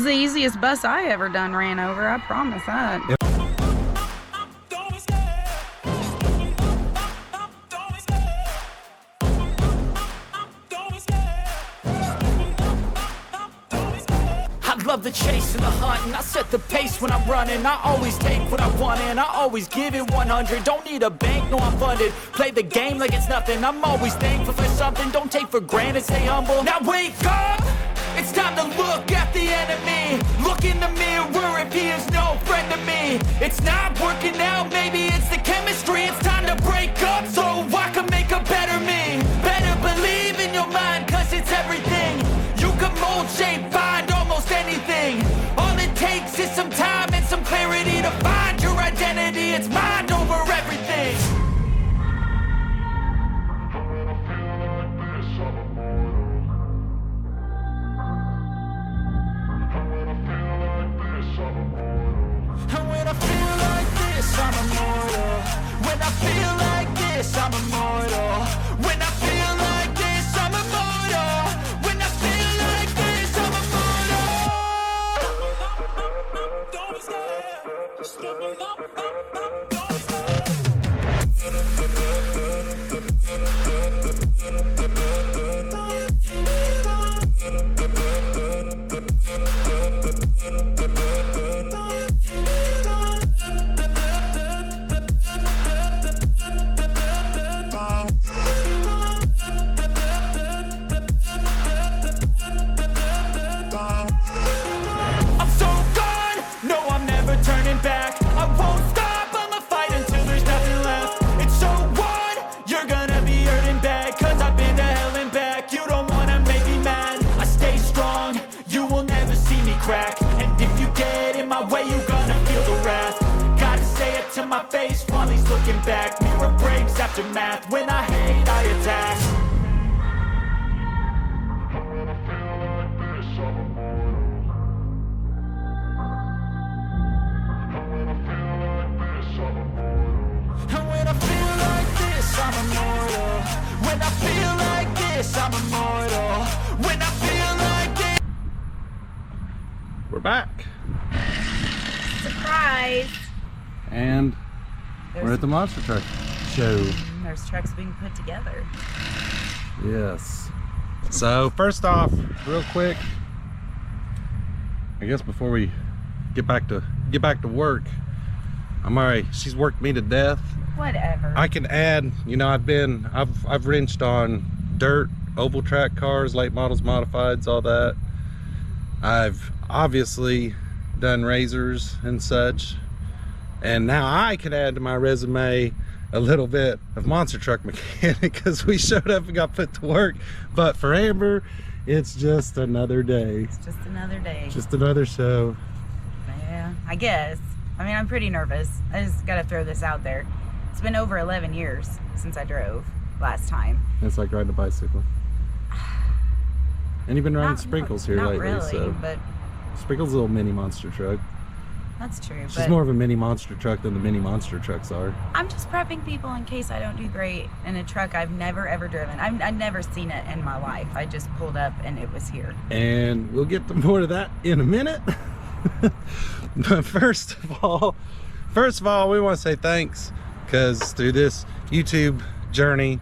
was the easiest bus I ever done ran over, I promise that. Yep. Love the chase and the hunt, and I set the pace when I'm running. I always take what I want and I always give it 100. Don't need a bank, no I'm funded. Play the game like it's nothing. I'm always thankful for something. Don't take for granted, stay humble. Now wake up, it's time to look at the enemy. Look in the mirror if he is no friend to me. It's not working out, maybe it's the chemistry. It's time to break up so I can make a better me. Better believe in your mind, cause it's everything. You can mold, shape, find almost anything. All it takes is some time and some clarity to find your identity. It's mind over everything. And when I feel like this, I'm immortal. When I feel like this, I'm immortal. When I feel like this, I'm immortal. When I feel like this, I'm immortal. Don't be scared. Just give me up. Don't be scared. I'm so gone, no I'm never turning back. I won't stop, I'ma fight until there's nothing left. It's so what? You're gonna be hurting bad, cause I've been to hell and back. You don't wanna make me mad, I stay strong. You will never see me crack. And if you get in my way, you're gonna feel the wrath. Gotta say it to my face while he's looking back. Mirror breaks after math, when I hate I attack. And when I feel like this, I'm immortal. When I feel like this, I'm immortal. When I feel like this. We're back. Surprise! And we're at the monster truck show. There's trucks being put together. Yes. So first off, real quick, I guess before we get back to work, I'm alright. She's worked me to death. Whatever. I can add, you know, I've wrenched on dirt, oval track cars, late models, modifieds, all that. I've obviously done razors and such, and now I can add to my resume a little bit of monster truck mechanic because we showed up and got put to work. But for Amber, it's just another day. It's just another day. Just another show. Yeah, I guess. I mean, I'm pretty nervous. I just gotta throw this out there. It's been over 11 years since I drove last time. It's like riding a bicycle. And you've been riding Sprinkles here lately, really, so but Sprinkles is a little mini monster truck. that's true. She's more of a mini monster truck than the mini monster trucks are. I'm just prepping people in case I don't do great in a truck I've never ever driven. I've never seen it in my life. I just pulled up and it was here. And we'll get to more of that in a minute. But first of all, we want to say thanks, because through this YouTube journey,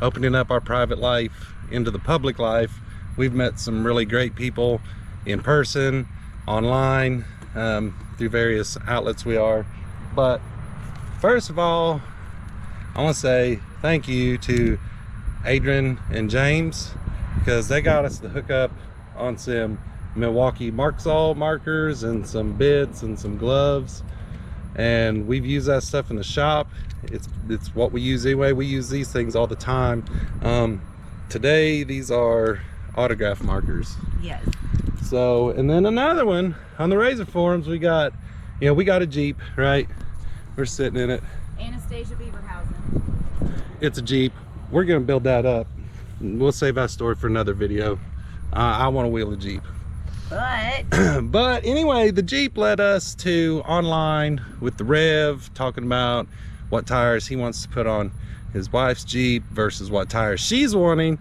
opening up our private life into the public life, we've met some really great people in person, online, through various outlets we are. But first of all, I want to say thank you to Adrian and James, because they got us the hookup on some Milwaukee Marksall markers and some bits and some gloves, and we've used that stuff in the shop. It's what we use anyway. We use these things all the time. Today these are autograph markers. Yes. So, and then another one on the Razor forums, we got a Jeep, right? We're sitting in it. Anastasia Beaverhausen. It's a Jeep. We're gonna build that up. We'll save that story for another video. I want to wheel a Jeep. But anyway, the Jeep led us to online with the Rev, talking about what tires he wants to put on his wife's Jeep versus what tires she's wanting.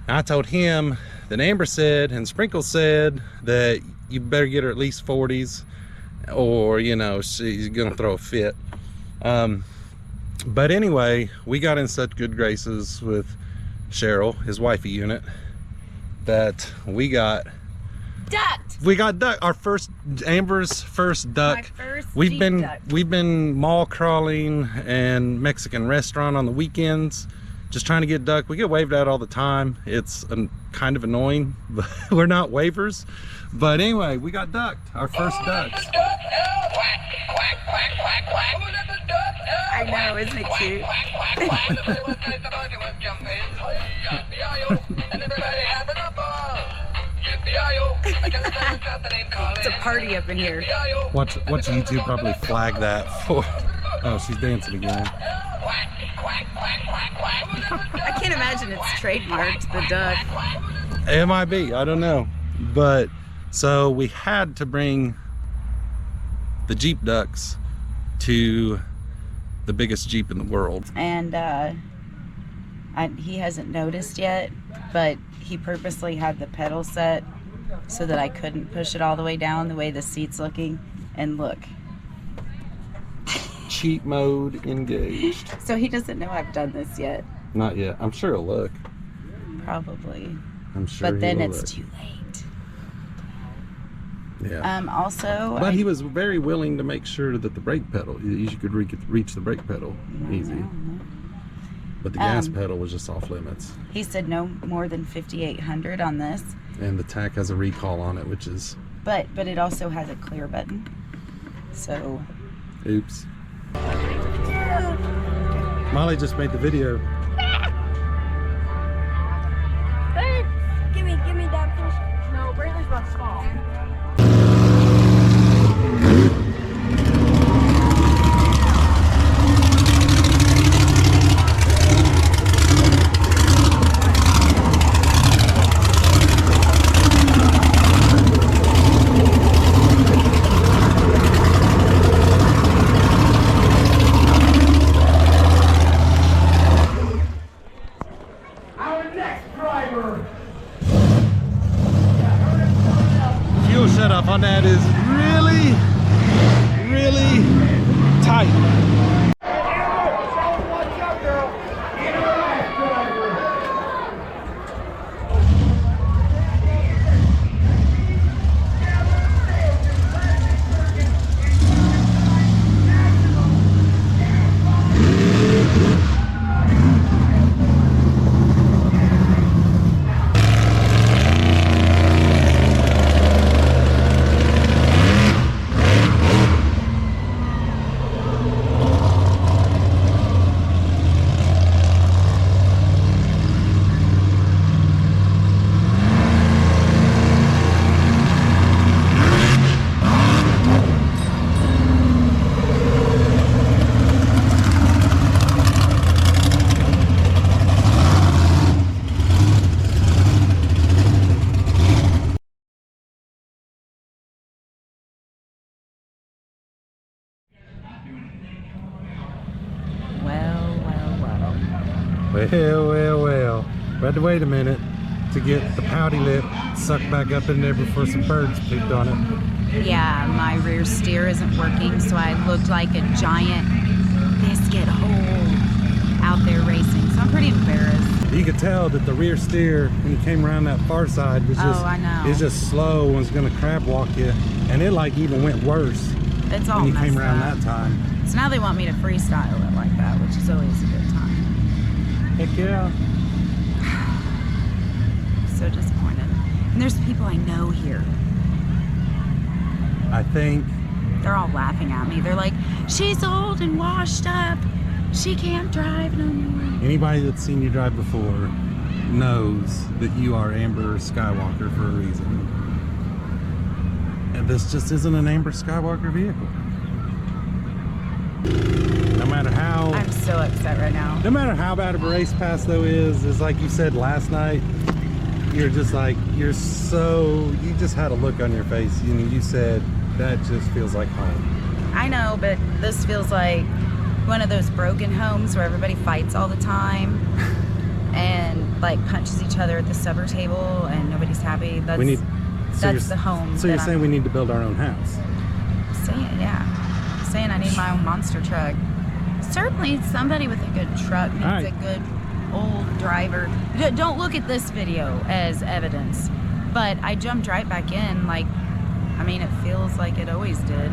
I told him that Amber said and Sprinkle said that you better get her at least 40s, or you know, she's gonna throw a fit. But anyway, we got in such good graces with Cheryl, his wifey unit, that we got duck. Our first, Amber's first duck. My first we've duck. been mall crawling and Mexican restaurant on the weekends, just trying to get duck. We get waved at all the time. It's kind of annoying, but we're not wavers. But anyway, we got ducked, our first ducks. I know, isn't it cute? It's a party up in here. Watch YouTube probably flag that for. Oh, she's dancing again. I can't imagine it's trademarked, the duck. It might be, I don't know. But so we had to bring the Jeep ducks to the biggest Jeep in the world. And he hasn't noticed yet, but he purposely had the pedal set so that I couldn't push it all the way down the way the seat's looking. And look. Cheat mode engaged. So he doesn't know I've done this yet. Not yet. I'm sure he'll look. Probably. I'm sure. But then it's look. too late. Yeah. Also. But he was very willing to make sure that the brake pedal, you could reach the brake pedal easy. But the gas pedal was just off limits. He said no more than 5,800 on this. And the TAC has a recall on it, which is. But it also has a clear button. So. Oops. Molly just made the video. Give me that fish. No, Braylon's not small. Fuel shutoff on that is really tight. Well. We had to wait a minute to get the pouty lip sucked back up in there before some birds pooped on it. Yeah, my rear steer isn't working, so I looked like a giant biscuit hole out there racing. So I'm pretty embarrassed. You could tell that the rear steer, when you came around that far side, was just, I know. It's just slow and was gonna crab walk you. And it like even went worse It's all when you messed came around up. that time. So now they want me to freestyle it like that, which is always a good time. Heck yeah. So disappointed. And there's people I know here. I think They're all laughing at me. They're like, she's old and washed up. She can't drive no more. anybody that's seen you drive before knows that you are Amber Skywalker for a reason. And this just isn't an Amber Skywalker vehicle. No matter how... I'm so upset right now. No matter how bad of a race pass though is like you said last night, you're just like, you just had a look on your face. You said, that just feels like home. I know, but this feels like one of those broken homes where everybody fights all the time and like punches each other at the supper table and nobody's happy. That's That's the home. So you're that saying we need to build our own house? Saying I need my own monster truck. Certainly somebody with a good truck needs right. a good old driver. Don't look at this video as evidence, but I jumped right back in. Like, I mean, it feels like it always did.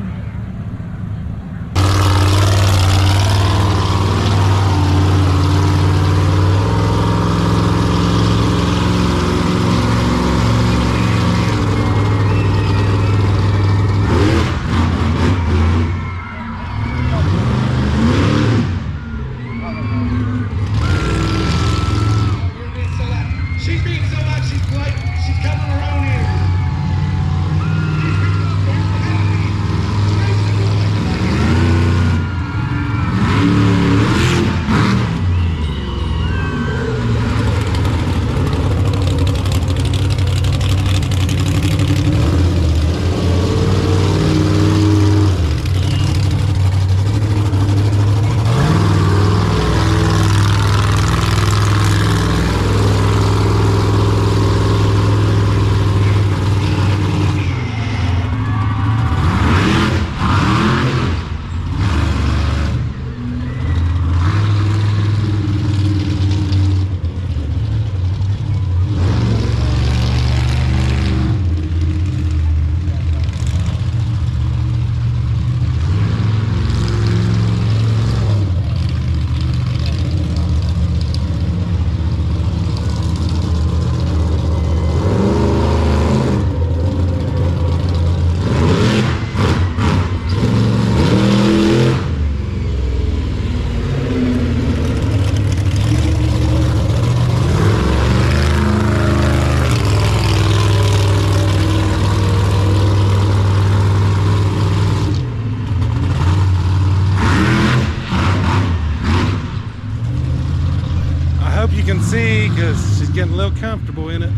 You can see because she's getting a little comfortable in it.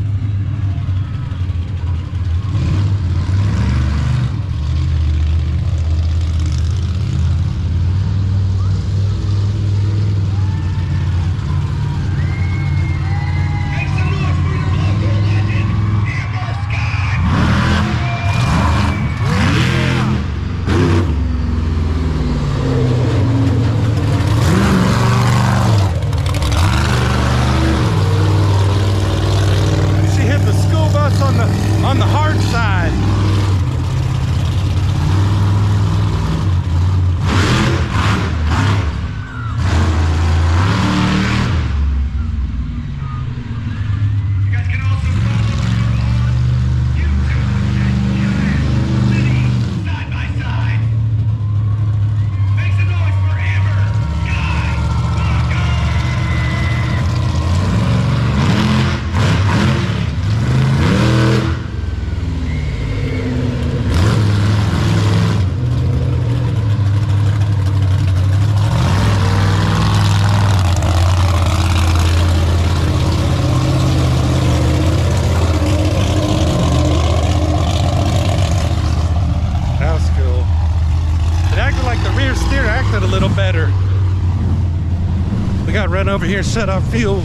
On the hard side. You guys can also follow on YouTube at City Side by Side. Make some noise for Amber, Sky, Walker! A little better. We got to run over here and set our fuel.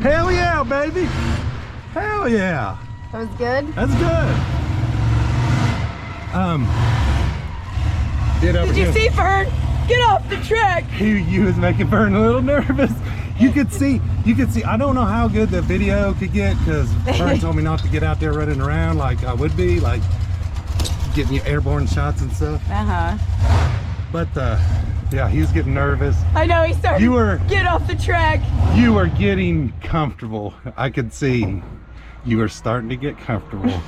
Hell yeah, baby! Hell yeah! That was good? That's good. Did you see Fern? Get off the track! You was making Fern a little nervous. You could see, I don't know how good the video could get because Fern told me not to get out there running around like I would be, like getting you airborne shots and stuff. But yeah, he was getting nervous. I know, he started get off the track. You were getting comfortable. I could see you were starting to get comfortable.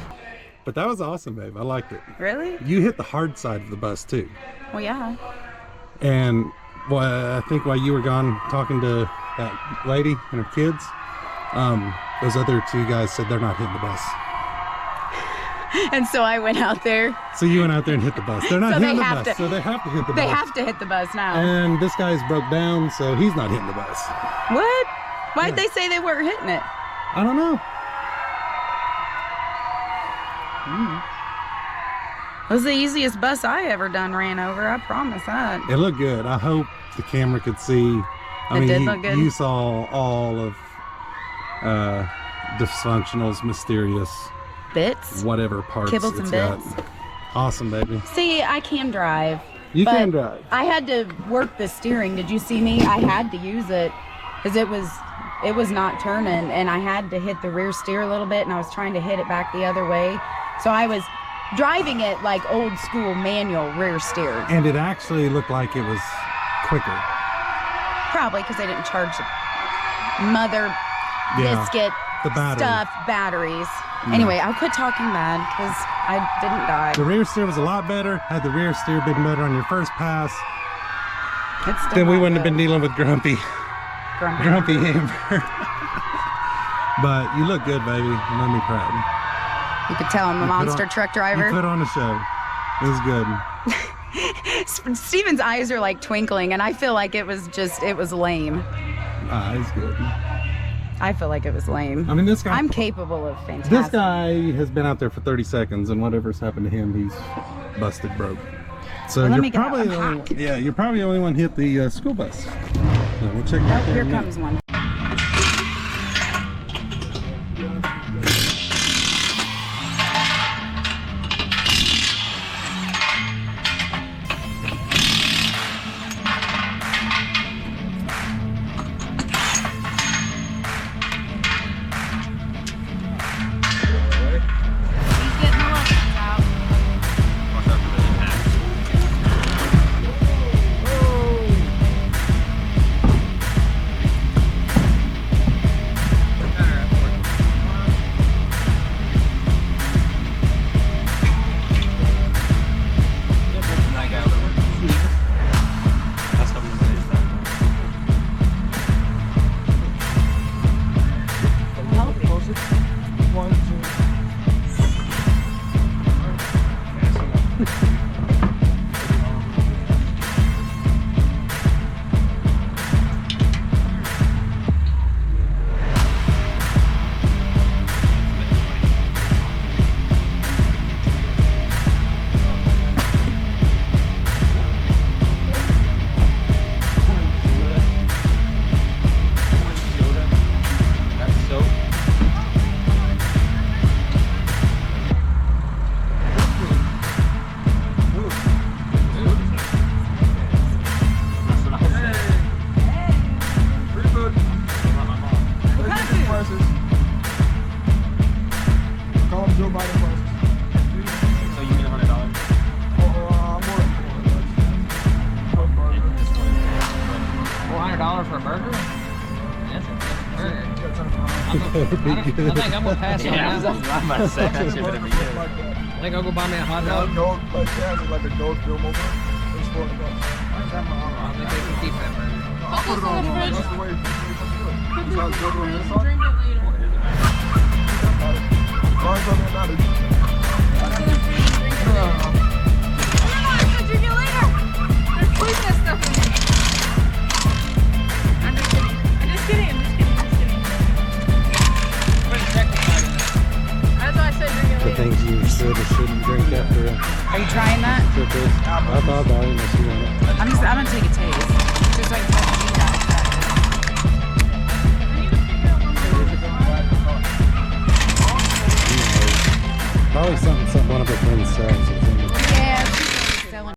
But that was awesome, babe. I liked it. Really? You hit the hard side of the bus too. Well, yeah. And well, I think while you were gone talking to that lady and her kids, those other two guys said they're not hitting the bus. And so I went out there. So you went out there and hit the bus. They're not So hitting they the have bus, to- so they have to hit the They bus. have to hit the bus now. And this guy's broke down, so he's not hitting the bus. What? Why'd Yeah. they say they weren't hitting it? I don't know. It was the easiest bus I ever done ran over. I promise that. It looked good. I hope the camera could see. I It mean, did look good. you saw all of Dysfunctional's mysterious Bits. whatever parts Kibbles it's and got. bits. Awesome, baby. See, I can drive. You but can drive. I had to work the steering. Did you see me? I had to use it because it was not turning, and I had to hit the rear steer a little bit, and I was trying to hit it back the other way. So I was driving it like old school manual rear steer. And it actually looked like it was quicker. Probably because they didn't charge the mother Yeah, biscuit the battery. stuff batteries. Anyway, I'll quit talking bad because I didn't die. The rear steer was a lot better. Had the rear steer been better on your first pass, It's still then we not wouldn't have good. been dealing with grumpy Amber. But you look good, baby. You made me proud. You could tell I'm a You put monster on- truck You driver. put on a show. It was good. Steven's eyes are like twinkling, and I feel like it was lame. It's good. I feel like it was lame. I mean, this guy. I'm capable of fantastic. This guy has been out there for 30 seconds, and whatever's happened to him, he's busted broke. So Well, let you're me get out. probably I'm the only, hot. yeah, you're probably the only one hit the school bus. So we'll check Oh, that there here in a minute. comes one. $400 for a burger? That's a good burger. I think I'm gonna pass on that. I'm about to say that shit better be good. I think I'll go buy me a hot dog. Gold, like that, it's like a gold film over. It's $400. I think they can keep that burger. I'll put it on. That's the way it's good. It's all good on this side. Drink it later. Mine's on there now. I'm gonna drink it later. There's poisonous stuff in here. I'm just kidding. I'm just kidding. That's why I said drink it The later. things you should or shouldn't drink after a Are you trying that? trip is. I thought about it unless you want it. I'm gonna take a taste. Just so I can tell you that. Probably something one of our friends sells.